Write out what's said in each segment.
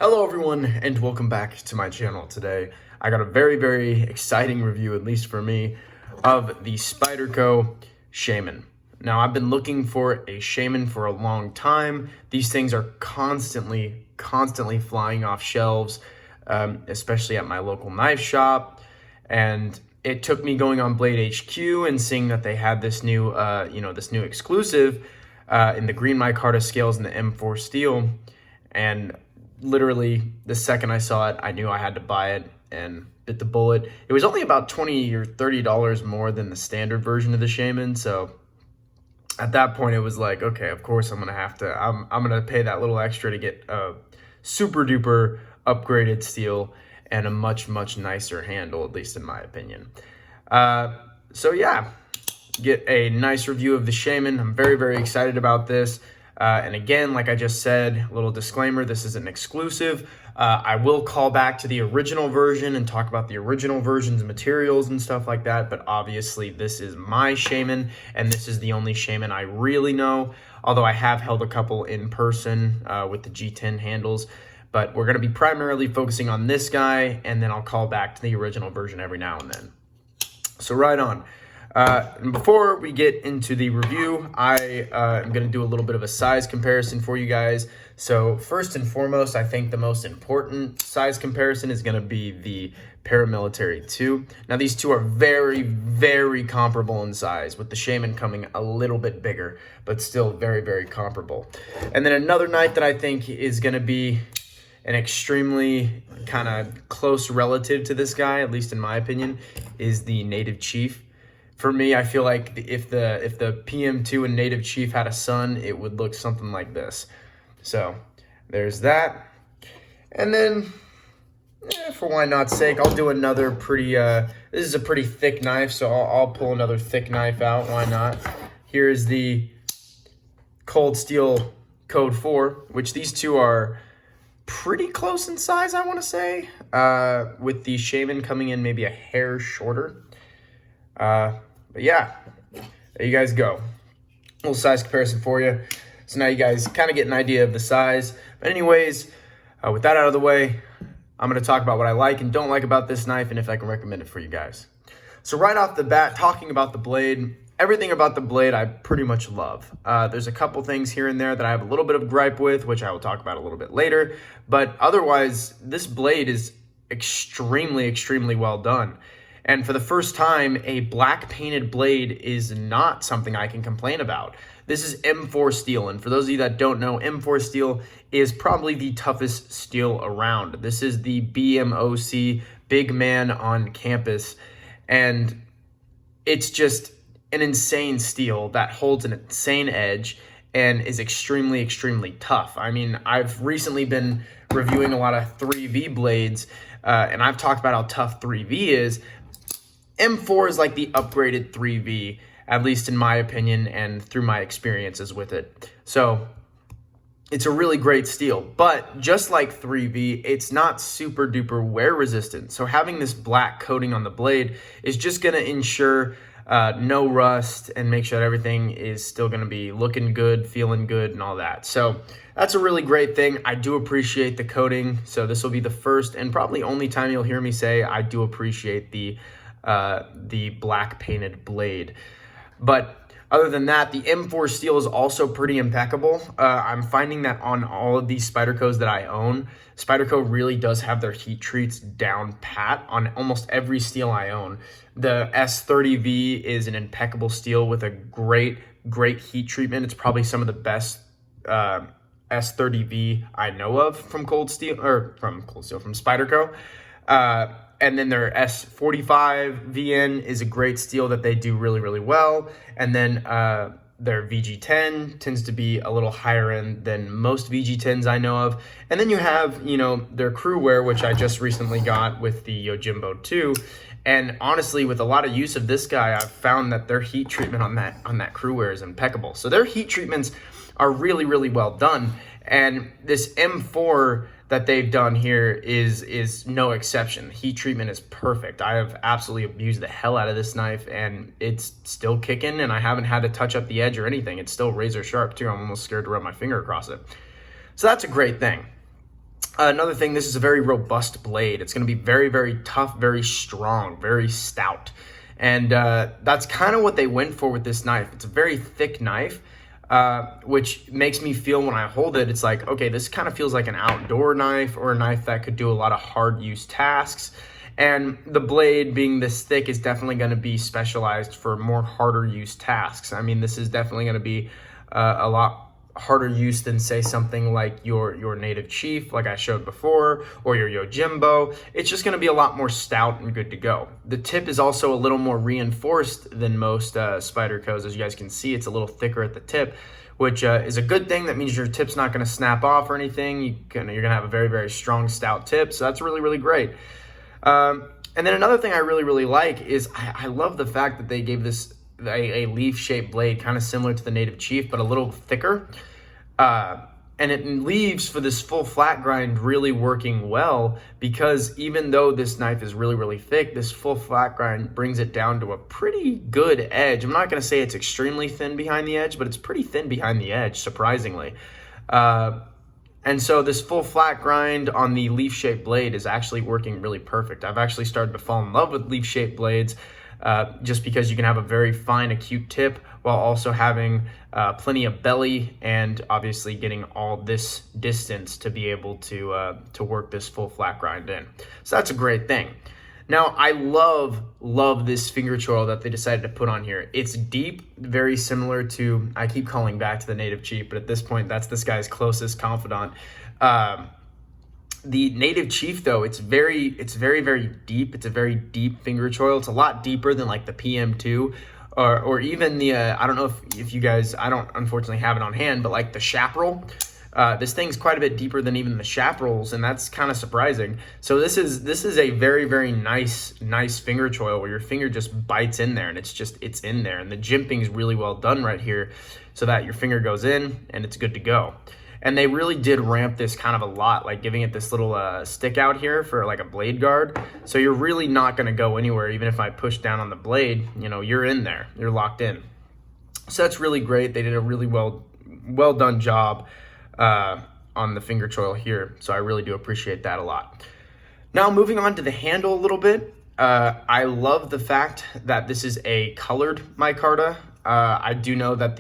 Hello everyone and welcome back to my channel. Today I got a very exciting review, at least for me, of the Spyderco Shaman. Now I've been looking for a Shaman for a long time. These things are constantly flying off shelves, especially at my local knife shop, and it took me going on BladeHQ and seeing that they had this new this new exclusive in the green micarta scales and the M4 steel, and literally the second I saw it, I knew I had to buy it and bit the bullet. It was only about $20 or $30 more than the standard version of the Shaman, so at that point it was like, okay, of course I'm gonna pay that little extra to get a super duper upgraded steel and a much nicer handle, at least in my opinion. So yeah, get a nice review of the Shaman. I'm very excited about this. And again, like I just said, a little disclaimer, this is an exclusive. I will call back to the original version and talk about the original version's materials and stuff like that, but obviously this is my Shaman, and this is the only Shaman I really know, although I have held a couple in person with the G10 handles, but we're going to be primarily focusing on this guy, and then I'll call back to the original version every now and then. So right on. And before we get into the review, I am going to do a little bit of a size comparison for you guys. So first and foremost, I think the most important size comparison is going to be the Paramilitary 2. Now these two are very comparable in size, with the Shaman coming a little bit bigger, but still very comparable. And then another knife that I think is going to be an extremely kind of close relative to this guy, at least in my opinion, is the Native Chief. For me, I feel like if the PM2 and Native Chief had a son, it would look something like this. So there's that. And then, for why not sake, I'll do another pretty, this is a pretty thick knife, so I'll pull another thick knife out. Why not? Here's the Cold Steel Code 4, which these two are pretty close in size, I want to say, with the Shaman coming in maybe a hair shorter. But yeah, there you guys go. A little size comparison for you. So now you guys kind of get an idea of the size. But anyways, with that out of the way, I'm going to talk about what I like and don't like about this knife and if I can recommend it for you guys. So right off the bat, talking about the blade, everything about the blade I pretty much love. There's a couple things here and there that I have a little bit of gripe with, which I will talk about a little bit later. But otherwise, this blade is extremely well done. And for the first time, a black painted blade is not something I can complain about. This is M4 steel, and for those of you that don't know, M4 steel is probably the toughest steel around. This is the BMOC, big man on campus, and it's just an insane steel that holds an insane edge and is extremely tough. I mean, I've recently been reviewing a lot of 3V blades, and I've talked about how tough 3V is. M4 is like the upgraded 3V, at least in my opinion and through my experiences with it. So it's a really great steel, but just like 3V, it's not super duper wear resistant. So having this black coating on the blade is just going to ensure no rust and make sure that everything is still going to be looking good, feeling good, and all that. So that's a really great thing. I do appreciate the coating. So this will be the first and probably only time you'll hear me say I do appreciate the black painted blade. But other than that, the M4 steel is also pretty impeccable. I'm finding that on all of these Spydercos that I own, Spyderco really does have their heat treats down pat on almost every steel I own. The S30V is an impeccable steel with a great heat treatment. It's probably some of the best S30V I know of from Spyderco. And then their S45 VN is a great steel that they do really well. And then their VG10 tends to be a little higher end than most VG10s I know of. And then you have, their crew wear, which I just recently got with the Yojimbo 2. And honestly, with a lot of use of this guy, I've found that their heat treatment on that crew wear is impeccable. So their heat treatments are really well done. And this M4 that they've done here is no exception. Heat treatment is perfect. I have absolutely abused the hell out of this knife, and it's still kicking, and I haven't had to touch up the edge or anything. It's still razor sharp too. I'm almost scared to rub my finger across it. So that's a great thing. Another thing, this is a very robust blade. It's going to be very, very tough, very strong, very stout. And that's kind of what they went for with this knife. It's a very thick knife, which makes me feel when I hold it, it's like, okay, this kind of feels like an outdoor knife or a knife that could do a lot of hard use tasks. And the blade being this thick is definitely going to be specialized for more harder use tasks. I mean, this is definitely going to be a lot harder use than, say, something like your native chief, like I showed before, or your Yojimbo. It's just going to be a lot more stout and good to go. The tip is also a little more reinforced than most Spydercos. As you guys can see, it's a little thicker at the tip, which is a good thing. That means your tip's not going to snap off or anything. You're going to have a very, very strong, stout tip. So that's really, really great. And then another thing I really, really like is I love the fact that they gave this a leaf-shaped blade, kind of similar to the native chief, but a little thicker. And it leaves for this full flat grind really working well, because even though this knife is really, really thick, this full flat grind brings it down to a pretty good edge. I'm not going to say it's extremely thin behind the edge, but it's pretty thin behind the edge, surprisingly. And so this full flat grind on the leaf-shaped blade is actually working really perfect. I've actually started to fall in love with leaf-shaped blades, just because you can have a very fine, acute tip while also having plenty of belly, and obviously getting all this distance to be able to work this full flat grind in. So that's a great thing. Now, I love this finger choil that they decided to put on here. It's deep, very similar to, I keep calling back to the native chief, but at this point, that's this guy's closest confidant. The native chief, though, it's very, very deep. It's a very deep finger choil. It's a lot deeper than like the PM2 or even the, I don't know if you guys, I don't unfortunately have it on hand, but like the chaparral. This thing's quite a bit deeper than even the chaparrals, and that's kind of surprising. So this is a very, very nice finger choil where your finger just bites in there, and it's in there. And the jimping is really well done right here so that your finger goes in and it's good to go. And they really did ramp this kind of a lot, like giving it this little stick out here for like a blade guard. So you're really not going to go anywhere. Even if I push down on the blade, you know, you're in there, you're locked in. So that's really great. They did a really well done job on the finger choil here. So I really do appreciate that a lot. Now moving on to the handle a little bit. I love the fact that this is a colored micarta. I do know that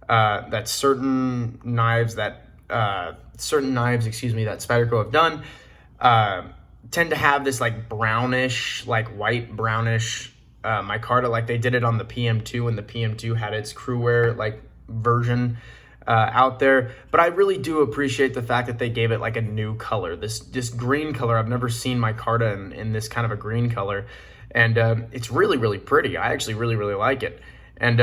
that certain knives, excuse me, that Spyderco have done tend to have this like brownish, like white brownish micarta, like they did it on the PM2 when the PM2 had its crewwear like version out there. But I really do appreciate the fact that they gave it like a new color, this green color. I've never seen micarta in this kind of a green color, and it's really, really pretty. I actually really, really like it, and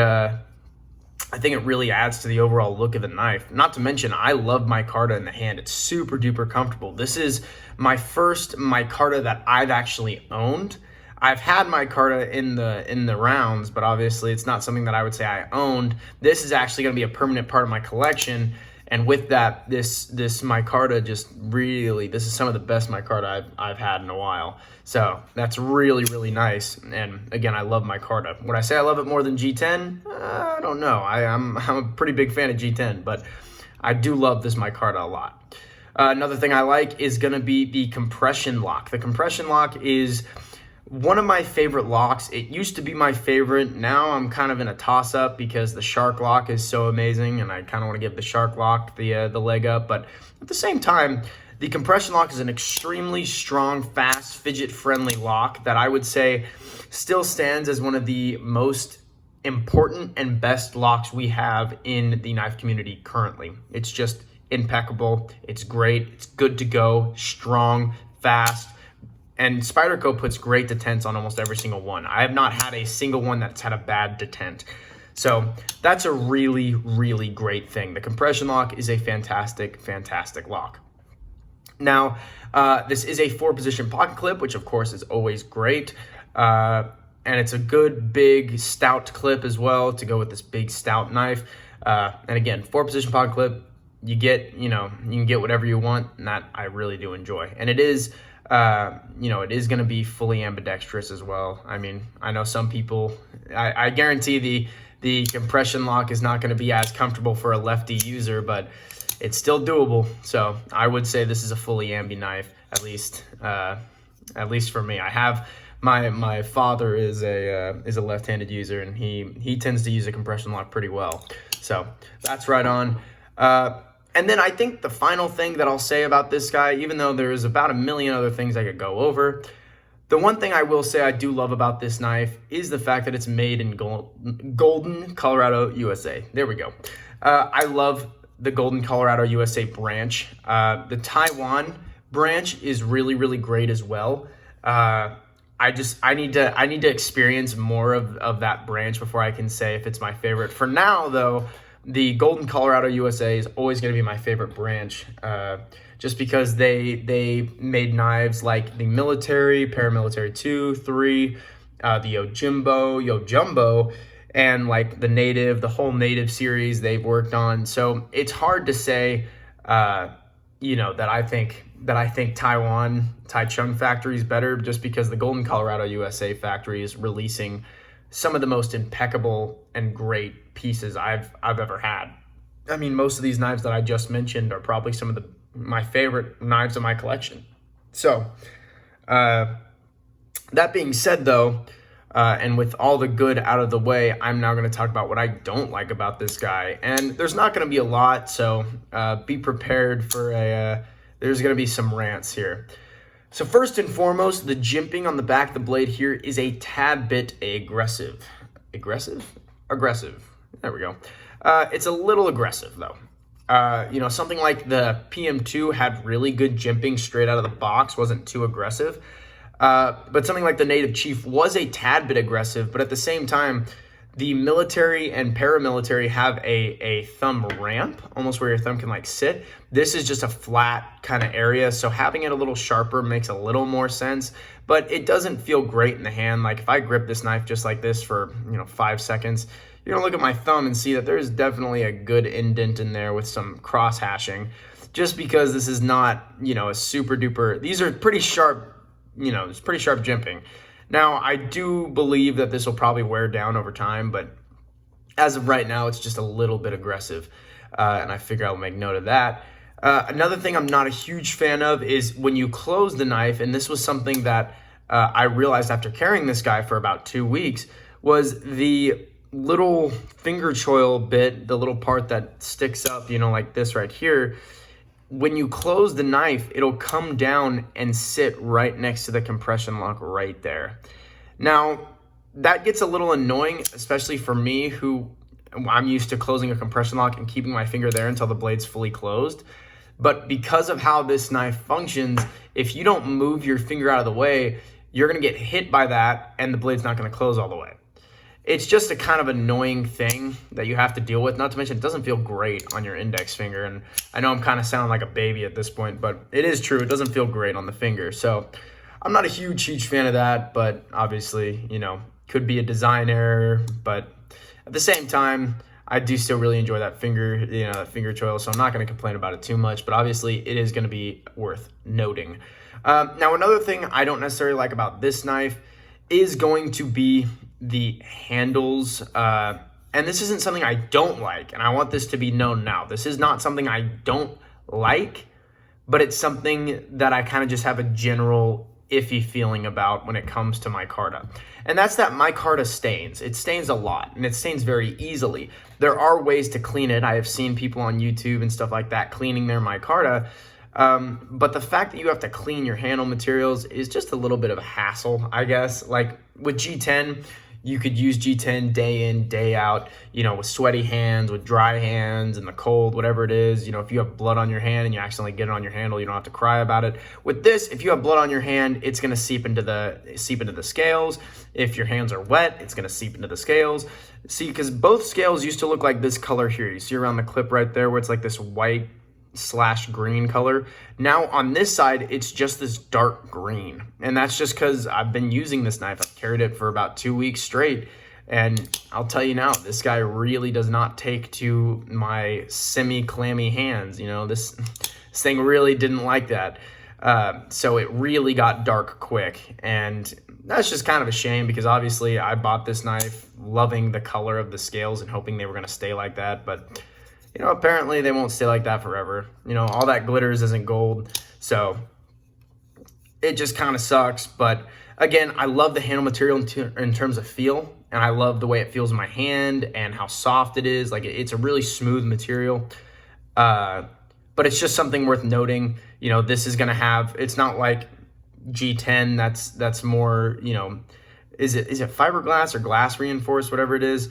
I think it really adds to the overall look of the knife. Not to mention, I love micarta in the hand. It's super duper comfortable. This is my first micarta that I've actually owned. I've had micarta in the rounds, but obviously it's not something that I would say I owned. This is actually going to be a permanent part of my collection. And with that, this micarta just really, this is some of the best micarta I've had in a while. So that's really, really nice. And again, I love micarta. Would I say I love it more than G10? I don't know. I'm a pretty big fan of G10, but I do love this micarta a lot. Another thing I like is going to be the compression lock. The compression lock is one of my favorite locks. It used to be my favorite. Now I'm kind of in a toss-up because the shark lock is so amazing, and I kind of want to give the shark lock the leg up. But at the same time, the compression lock is an extremely strong, fast, fidget-friendly lock that I would say still stands as one of the most important and best locks we have in the knife community currently. It's just impeccable. It's great. It's good to go, strong, fast. And Spyderco puts great detents on almost every single one. I have not had a single one that's had a bad detent. So that's a really, really great thing. The compression lock is a fantastic, fantastic lock. Now, this is a 4-position pocket clip, which of course is always great. And it's a good, big, stout clip as well to go with this big, stout knife. And again, 4-position pocket clip, you can get whatever you want, and that I really do enjoy. And it is, it is going to be fully ambidextrous as well. I mean, I know some people, I guarantee the compression lock is not going to be as comfortable for a lefty user, but it's still doable. So I would say this is a fully ambi knife, at least for me. I have my father is a left-handed user, and he tends to use a compression lock pretty well. So that's right on. And then I think the final thing that I'll say about this guy, even though there's about a million other things I could go over, the one thing I will say I do love about this knife is the fact that it's made in Golden, Colorado, USA. There we go. I love the Golden, Colorado, USA branch. The Taiwan branch is really, really great as well. I need to experience more of that branch before I can say if it's my favorite. For now, though, the Golden, Colorado, USA is always going to be my favorite branch, just because they made knives like the military, paramilitary 2, 3, the Yojimbo, and like the native, the whole native series they've worked on. So it's hard to say, that I think Taichung factory is better, just because the Golden, Colorado, USA factory is releasing some of the most impeccable and great pieces I've ever had. I mean, most of these knives that I just mentioned are probably some of my favorite knives in my collection. So, that being said, though, and with all the good out of the way, I'm now going to talk about what I don't like about this guy. And there's not going to be a lot, so be prepared for there's going to be some rants here. So first and foremost, the jimping on the back of the blade here is a tad bit aggressive. Aggressive? There we go. It's a little aggressive, though. Something like the PM2 had really good jimping straight out of the box, wasn't too aggressive. But something like the Native Chief was a tad bit aggressive, but at the same time, the military and paramilitary have a thumb ramp, almost where your thumb can like sit. This is just a flat kind of area, so having it a little sharper makes a little more sense, but it doesn't feel great in the hand. Like if I grip this knife just like this for 5 seconds, you're gonna look at my thumb and see that there's definitely a good indent in there with some cross hashing, just because this is not, a super duper, these are pretty sharp, it's pretty sharp jimping. Now, I do believe that this will probably wear down over time, but as of right now, it's just a little bit aggressive, and I figure I'll make note of that. Another thing I'm not a huge fan of is when you close the knife, and this was something that I realized after carrying this guy for about 2 weeks, was the little finger choil bit, the little part that sticks up, like this right here. When you close the knife, it'll come down and sit right next to the compression lock right there. Now, that gets a little annoying, especially for me, who I'm used to closing a compression lock and keeping my finger there until the blade's fully closed. But because of how this knife functions, if you don't move your finger out of the way, you're gonna get hit by that and the blade's not gonna close all the way. It's just a kind of annoying thing that you have to deal with. Not to mention, it doesn't feel great on your index finger. And I know I'm kind of sounding like a baby at this point, but it is true. It doesn't feel great on the finger. So I'm not a huge fan of that, but obviously, could be a design error. But at the same time, I do still really enjoy that finger, that finger choil. So I'm not going to complain about it too much, but obviously it is going to be worth noting. Now, another thing I don't necessarily like about this knife is going to be the handles, and this isn't something I don't like, and I want this to be known now. This is not something I don't like, but it's something that I kind of just have a general iffy feeling about when it comes to micarta. And that's that micarta stains. It stains a lot, and it stains very easily. There are ways to clean it. I have seen people on YouTube and stuff like that cleaning their micarta, but the fact that you have to clean your handle materials is just a little bit of a hassle, I guess. Like with G10, you could use G10 day in, day out, with sweaty hands, with dry hands, in the cold, whatever it is. If you have blood on your hand and you accidentally get it on your handle, you don't have to cry about it. With this, if you have blood on your hand, it's going to seep into the scales. If your hands are wet, it's going to seep into the scales. See, because both scales used to look like this color here. You see around the clip right there where it's like this white / green color. Now on this side, it's just this dark green. And that's just because I've been using this knife. I've carried it for about 2 weeks straight. And I'll tell you now, this guy really does not take to my semi-clammy hands. This thing really didn't like that. So it really got dark quick. And that's just kind of a shame, because obviously I bought this knife loving the color of the scales and hoping they were going to stay like that. But you know, apparently they won't stay like that forever. You know, all that glitters isn't gold, so it just kind of sucks. But again, I love the handle material in terms of feel, and I love the way it feels in my hand and how soft it is. Like, it's a really smooth material. But it's just something worth noting. You know, this is going to have, it's not like G10 that's more, you know, is it fiberglass or glass reinforced, whatever it is.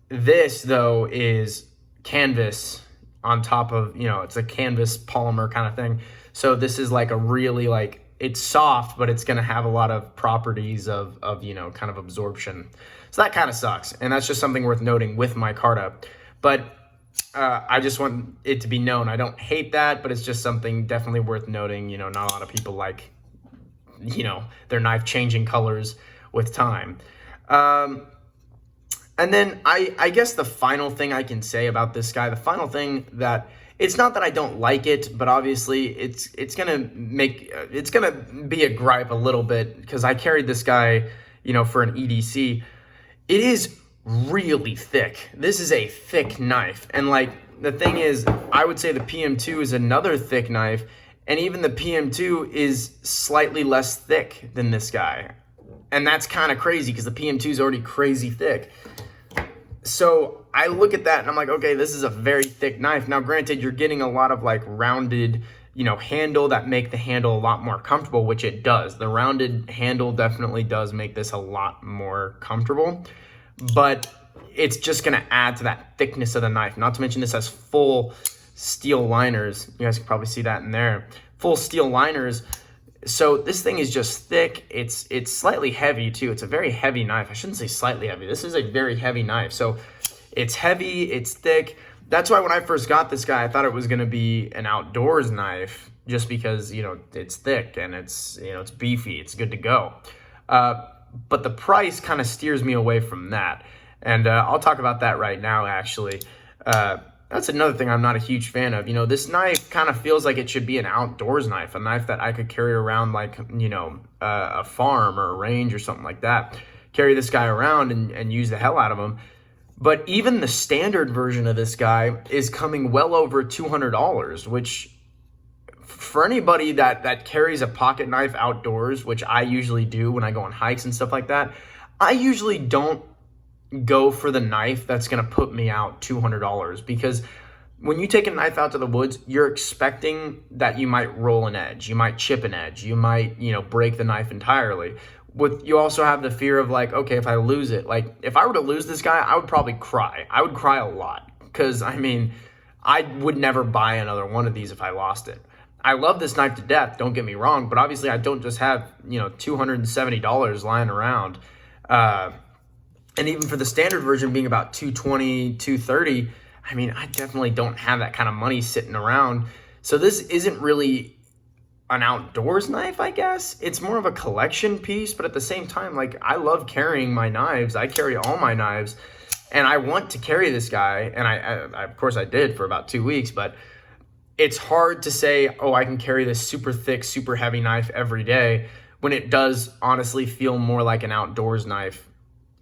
This though is canvas on top of, you know, it's a canvas polymer kind of thing. So this is like a really, like, it's soft, but it's going to have a lot of properties of, you know, kind of absorption. So that kind of sucks. And that's just something worth noting with micarta. But I just want it to be known. I don't hate that, but it's just something definitely worth noting. You know, not a lot of people like, you know, their knife changing colors with time. And then I guess the final thing I can say about this guy, the final thing that, it's not that I don't like it, but obviously it's gonna be a gripe a little bit, because I carried this guy, you know, for an EDC. It is really thick. This is a thick knife, and like, the thing is, I would say the PM2 is another thick knife, and even the PM2 is slightly less thick than this guy, and that's kind of crazy because the PM2 is already crazy thick. So I look at that and I'm like, okay, this is a very thick knife. Now, granted, you're getting a lot of like rounded, you know, handle that make the handle a lot more comfortable, which it does. The rounded handle definitely does make this a lot more comfortable, but it's just going to add to that thickness of the knife. Not to mention this has full steel liners. You guys can probably see that in there. Full steel liners. So this thing is just thick. It's slightly heavy too. It's a very heavy knife. I shouldn't say slightly heavy. This is a very heavy knife. So it's heavy, it's thick. That's why when I first got this guy, I thought it was going to be an outdoors knife, just because, you know, it's thick and it's, you know, it's beefy. It's good to go. But the price kind of steers me away from that. And I'll talk about that right now, actually. That's another thing I'm not a huge fan of. You know, this knife kind of feels like it should be an outdoors knife, a knife that I could carry around like, you know, a farm or a range or something like that. Carry this guy around and use the hell out of him. But even the standard version of this guy is coming well over $200, which for anybody that carries a pocket knife outdoors, which I usually do when I go on hikes and stuff like that, I usually don't go for the knife that's going to put me out $200, because when you take a knife out to the woods, you're expecting that you might roll an edge, you might chip an edge, you might, you know, break the knife entirely. You also have the fear of like, okay, if I lose it, like if I were to lose this guy, I would probably cry. I would cry a lot, because I mean, I would never buy another one of these if I lost it. I love this knife to death, don't get me wrong, but obviously I don't just have, you know, $270 lying around. And even for the standard version being about $220, $230, I mean, I definitely don't have that kind of money sitting around. So this isn't really an outdoors knife, I guess. It's more of a collection piece, but at the same time, like, I love carrying my knives. I carry all my knives, and I want to carry this guy, and I of course I did for about 2 weeks, but it's hard to say, oh, I can carry this super thick, super heavy knife every day, when it does honestly feel more like an outdoors knife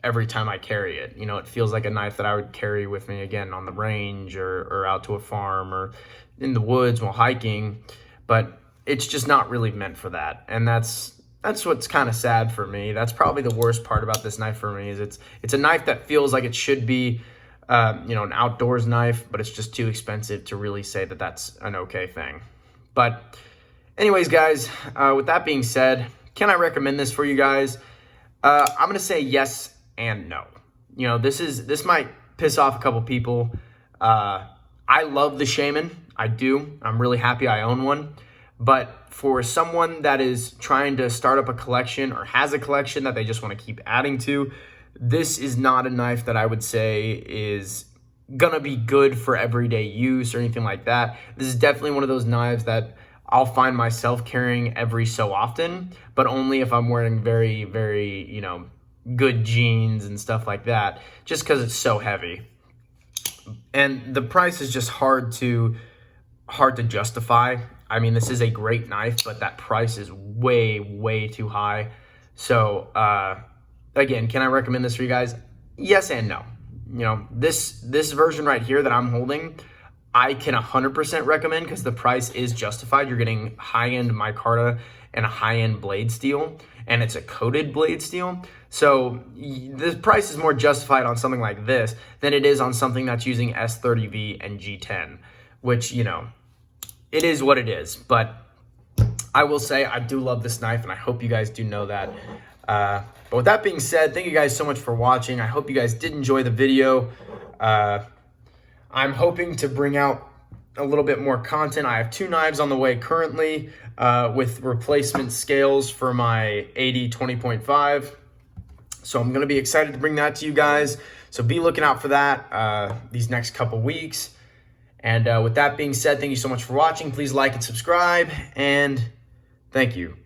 every time I carry it. You know, it feels like a knife that I would carry with me again on the range or out to a farm or in the woods while hiking, but it's just not really meant for that. And that's what's kind of sad for me. That's probably the worst part about this knife for me, is it's a knife that feels like it should be, you know, an outdoors knife, but it's just too expensive to really say that that's an okay thing. But anyways, guys, with that being said, can I recommend this for you guys? I'm going to say yes and no. You know, this might piss off a couple people. I love the Shaman. I do. I'm really happy I own one. But for someone that is trying to start up a collection or has a collection that they just want to keep adding to, this is not a knife that I would say is gonna be good for everyday use or anything like that. This is definitely one of those knives that I'll find myself carrying every so often, but only if I'm wearing very, very, you know, good jeans and stuff like that, just because it's so heavy. And the price is just hard to justify. I mean, this is a great knife, but that price is way, way too high. So, again, can I recommend this for you guys? Yes and no. this version right here that I'm holding, I can 100% recommend because the price is justified. You're getting high-end micarta and a high-end blade steel, and it's a coated blade steel. So the price is more justified on something like this than it is on something that's using S30V and G10, which, it is what it is. But I will say I do love this knife, and I hope you guys do know that. But with that being said, thank you guys so much for watching. I hope you guys did enjoy the video. I'm hoping to bring out a little bit more content. I have 2 knives on the way currently with replacement scales for my 80 20.5. So I'm going to be excited to bring that to you guys. So be looking out for that these next couple weeks. And with that being said, thank you so much for watching. Please like and subscribe, and thank you.